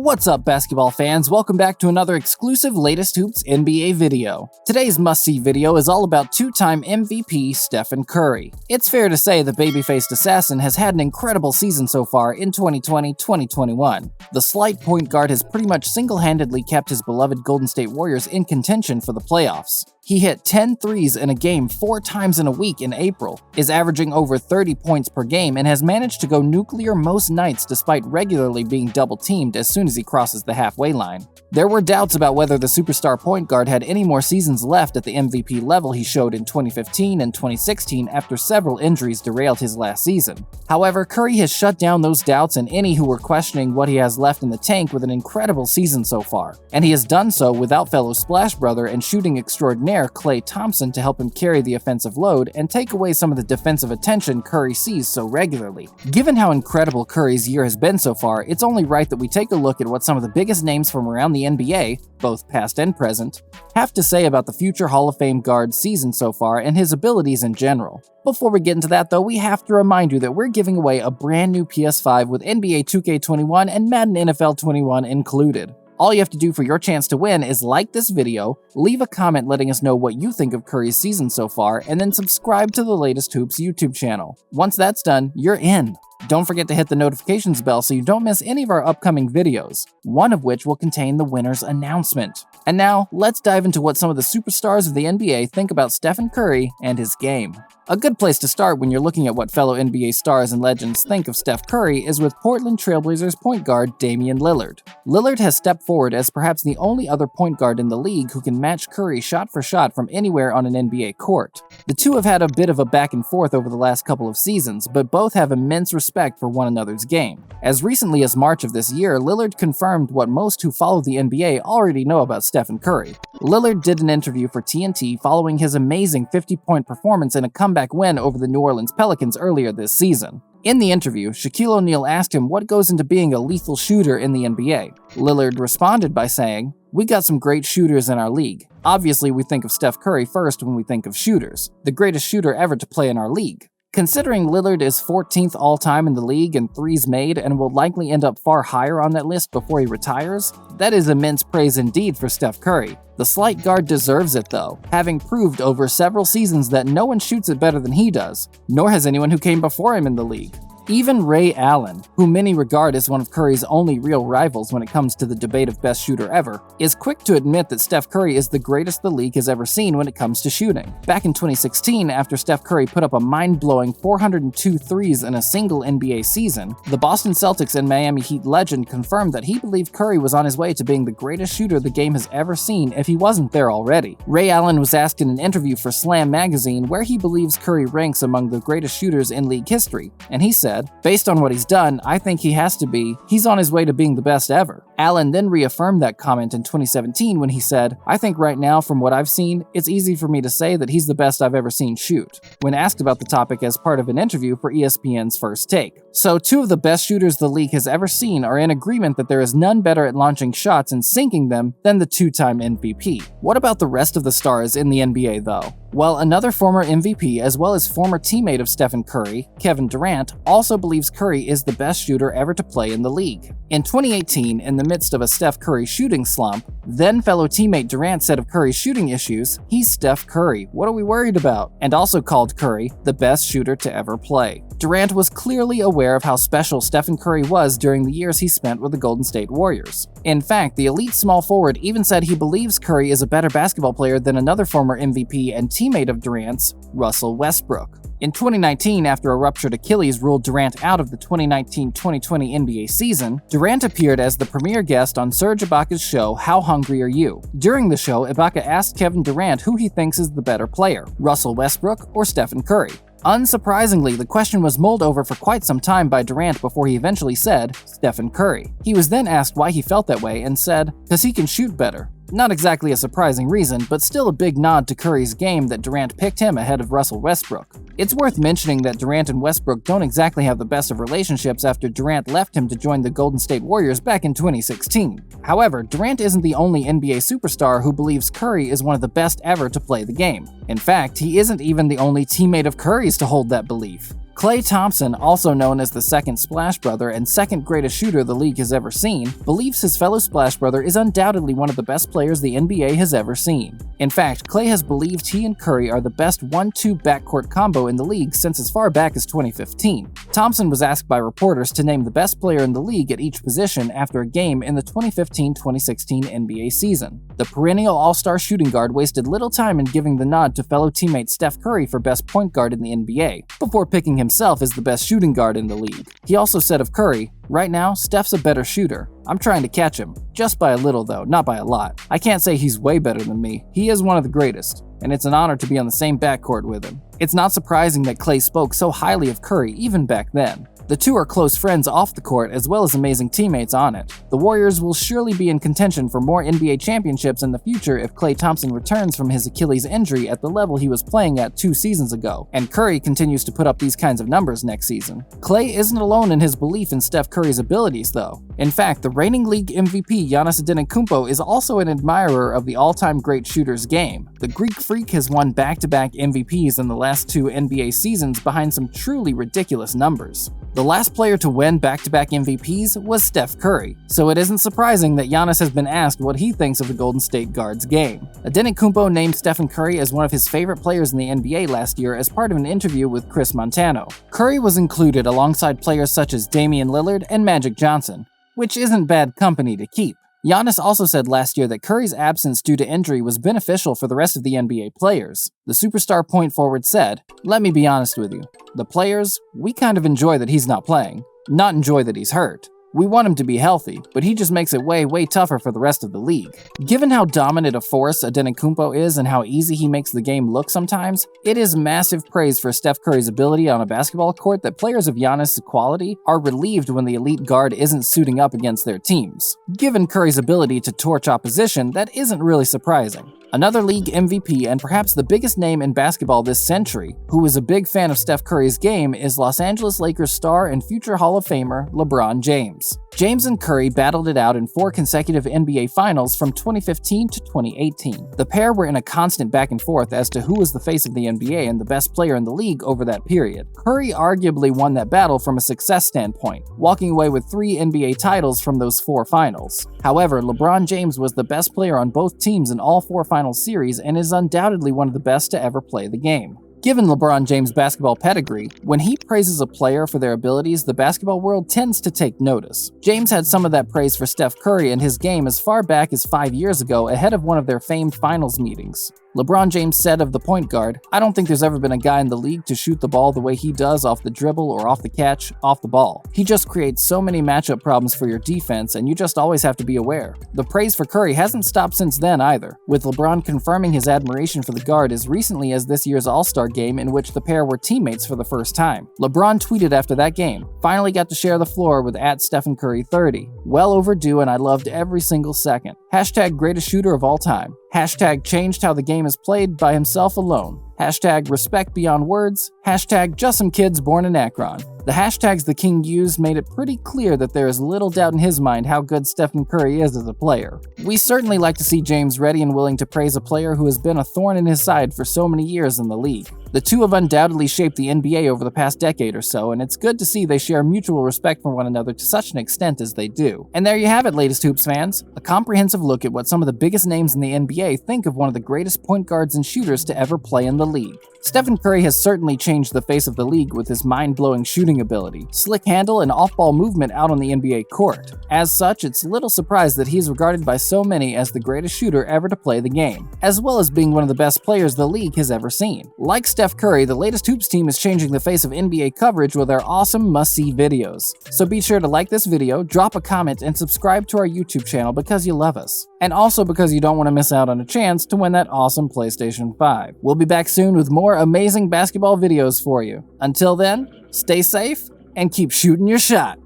What's up, basketball fans? Welcome back to another exclusive Latest Hoops NBA video. Today's must-see video is all about two-time MVP Stephen Curry. It's fair to say the baby-faced assassin has had an incredible season so far in 2020-2021. The slight point guard has pretty much single-handedly kept his beloved Golden State Warriors in contention for the playoffs. He hit 10 threes in a game 4 times in a week in April, is averaging over 30 points per game, and has managed to go nuclear most nights despite regularly being double-teamed as soon as he crosses the halfway line. There were doubts about whether the superstar point guard had any more seasons left at the MVP level he showed in 2015 and 2016 after several injuries derailed his last season. However, Curry has shut down those doubts and any who were questioning what he has left in the tank with an incredible season so far, and he has done so without fellow Splash Brother and shooting extraordinaire Klay Thompson to help him carry the offensive load and take away some of the defensive attention Curry sees so regularly. Given how incredible Curry's year has been so far, it's only right that we take a look at what some of the biggest names from around the NBA, both past and present, have to say about the future Hall of Fame guard's season so far and his abilities in general. Before we get into that though, we have to remind you that we're giving away a brand new PS5 with NBA 2K21 and Madden NFL 21 included. All you have to do for your chance to win is like this video, leave a comment letting us know what you think of Curry's season so far, and then subscribe to the Latest Hoops YouTube channel. Once that's done, you're in. Don't forget to hit the notifications bell so you don't miss any of our upcoming videos, one of which will contain the winner's announcement. And now, let's dive into what some of the superstars of the NBA think about Stephen Curry and his game. A good place to start when you're looking at what fellow NBA stars and legends think of Steph Curry is with Portland Trailblazers point guard Damian Lillard. Lillard has stepped forward as perhaps the only other point guard in the league who can match Curry shot for shot from anywhere on an NBA court. The two have had a bit of a back and forth over the last couple of seasons, but both have immense respect for one another's game. As recently as March of this year, Lillard confirmed what most who follow the NBA already know about Stephen Curry. Lillard did an interview for TNT following his amazing 50-point performance in a comeback win over the New Orleans Pelicans earlier this season. In the interview, Shaquille O'Neal asked him what goes into being a lethal shooter in the NBA. Lillard responded by saying, "We got some great shooters in our league. Obviously, we think of Steph Curry first when we think of shooters, the greatest shooter ever to play in our league." Considering Lillard is 14th all-time in the league in threes made and will likely end up far higher on that list before he retires, that is immense praise indeed for Steph Curry. The slight guard deserves it though, having proved over several seasons that no one shoots it better than he does, nor has anyone who came before him in the league. Even Ray Allen, who many regard as one of Curry's only real rivals when it comes to the debate of best shooter ever, is quick to admit that Steph Curry is the greatest the league has ever seen when it comes to shooting. Back in 2016, after Steph Curry put up a mind-blowing 402 threes in a single NBA season, the Boston Celtics and Miami Heat legend confirmed that he believed Curry was on his way to being the greatest shooter the game has ever seen if he wasn't there already. Ray Allen was asked in an interview for Slam magazine where he believes Curry ranks among the greatest shooters in league history, and he said, "Based on what he's done, I think he has to be. He's on his way to being the best ever." Allen then reaffirmed that comment in 2017 when he said, "I think right now, from what I've seen, it's easy for me to say that he's the best I've ever seen shoot," when asked about the topic as part of an interview for ESPN's First Take. So two of the best shooters the league has ever seen are in agreement that there is none better at launching shots and sinking them than the two-time MVP. What about the rest of the stars in the NBA though? Well, another former MVP as well as former teammate of Stephen Curry, Kevin Durant, also believes Curry is the best shooter ever to play in the league. In 2018, in the midst of a Steph Curry shooting slump, then fellow teammate Durant said of Curry's shooting issues, "He's Steph Curry, what are we worried about?" and also called Curry the best shooter to ever play. Durant was clearly aware of how special Stephen Curry was during the years he spent with the Golden State Warriors. In fact, the elite small forward even said he believes Curry is a better basketball player than another former MVP and teammate of Durant's, Russell Westbrook. In 2019, after a ruptured Achilles ruled Durant out of the 2019-2020 NBA season, Durant appeared as the premier guest on Serge Ibaka's show How Hungry Are You? During the show, Ibaka asked Kevin Durant who he thinks is the better player, Russell Westbrook or Stephen Curry. Unsurprisingly, the question was mulled over for quite some time by Durant before he eventually said Stephen Curry. He was then asked why he felt that way and said, "'Cause he can shoot better." Not exactly a surprising reason, but still a big nod to Curry's game that Durant picked him ahead of Russell Westbrook. It's worth mentioning that Durant and Westbrook don't exactly have the best of relationships after Durant left him to join the Golden State Warriors back in 2016. However, Durant isn't the only NBA superstar who believes Curry is one of the best ever to play the game. In fact, he isn't even the only teammate of Curry's to hold that belief. Klay Thompson, also known as the second Splash Brother and second greatest shooter the league has ever seen, believes his fellow Splash Brother is undoubtedly one of the best players the NBA has ever seen. In fact, Klay has believed he and Curry are the best 1-2 backcourt combo in the league since as far back as 2015. Thompson was asked by reporters to name the best player in the league at each position after a game in the 2015-2016 NBA season. The perennial all-star shooting guard wasted little time in giving the nod to fellow teammate Steph Curry for best point guard in the NBA, before picking himself as the best shooting guard in the league. He also said of Curry, "Right now, Steph's a better shooter. I'm trying to catch him. Just by a little though, not by a lot. I can't say he's way better than me. He is one of the greatest, and it's an honor to be on the same backcourt with him." It's not surprising that Klay spoke so highly of Curry even back then. The two are close friends off the court as well as amazing teammates on it. The Warriors will surely be in contention for more NBA championships in the future if Klay Thompson returns from his Achilles injury at the level he was playing at 2 seasons ago, and Curry continues to put up these kinds of numbers next season. Klay isn't alone in his belief in Steph Curry's abilities though. In fact, the reigning league MVP Giannis Antetokounmpo is also an admirer of the all-time great shooter's game. The Greek Freak has won back-to-back MVPs in the last 2 NBA seasons behind some truly ridiculous numbers. The last player to win back-to-back MVPs was Steph Curry, so it isn't surprising that Giannis has been asked what he thinks of the Golden State guard's game. Antetokounmpo named Stephen Curry as one of his favorite players in the NBA last year as part of an interview with Chris Montano. Curry was included alongside players such as Damian Lillard and Magic Johnson, which isn't bad company to keep. Giannis also said last year that Curry's absence due to injury was beneficial for the rest of the NBA players. The superstar point forward said, "Let me be honest with you. The players, we kind of enjoy that he's not playing, not enjoy that he's hurt. We want him to be healthy, but he just makes it way tougher for the rest of the league." Given how dominant a force Antetokounmpo is and how easy he makes the game look sometimes, it is massive praise for Steph Curry's ability on a basketball court that players of Giannis' quality are relieved when the elite guard isn't suiting up against their teams. Given Curry's ability to torch opposition, that isn't really surprising. Another league MVP and perhaps the biggest name in basketball this century, who is a big fan of Steph Curry's game, is Los Angeles Lakers star and future Hall of Famer LeBron James. James and Curry battled it out in 4 consecutive NBA Finals from 2015 to 2018. The pair were in a constant back and forth as to who was the face of the NBA and the best player in the league over that period. Curry arguably won that battle from a success standpoint, walking away with 3 NBA titles from those 4 finals. However, LeBron James was the best player on both teams in all 4 final series and is undoubtedly one of the best to ever play the game. Given LeBron James' basketball pedigree, when he praises a player for their abilities, the basketball world tends to take notice. James had some of that praise for Steph Curry and his game as far back as 5 years ago ahead of one of their famed finals meetings. LeBron James said of the point guard, "I don't think there's ever been a guy in the league to shoot the ball the way he does off the dribble or off the catch, off the ball. He just creates so many matchup problems for your defense and you just always have to be aware." The praise for Curry hasn't stopped since then either, with LeBron confirming his admiration for the guard as recently as this year's All-Star game in which the pair were teammates for the first time. LeBron tweeted after that game, "Finally got to share the floor with @StephenCurry30. Well overdue and I loved every single second. Hashtag greatest shooter of all time. Hashtag changed how the game is played by himself alone. Hashtag respect beyond words. Hashtag just some kids born in Akron." The hashtags the King used made it pretty clear that there is little doubt in his mind how good Stephen Curry is as a player. We certainly like to see James ready and willing to praise a player who has been a thorn in his side for so many years in the league. The two have undoubtedly shaped the NBA over the past decade or so, and it's good to see they share mutual respect for one another to such an extent as they do. And there you have it, latest Hoops fans. A comprehensive look at what some of the biggest names in the NBA think of one of the greatest point guards and shooters to ever play in the league. Stephen Curry has certainly changed the face of the league with his mind-blowing shooting ability, slick handle, and off-ball movement out on the NBA court. As such, it's little surprise that he's regarded by so many as the greatest shooter ever to play the game, as well as being one of the best players the league has ever seen. Like Steph Curry, the latest Hoops team is changing the face of NBA coverage with our awesome must-see videos. So be sure to like this video, drop a comment, and subscribe to our YouTube channel because you love us. And also because you don't want to miss out on a chance to win that awesome PlayStation 5. We'll be back soon with more amazing basketball videos for you. Until then, stay safe and keep shooting your shot.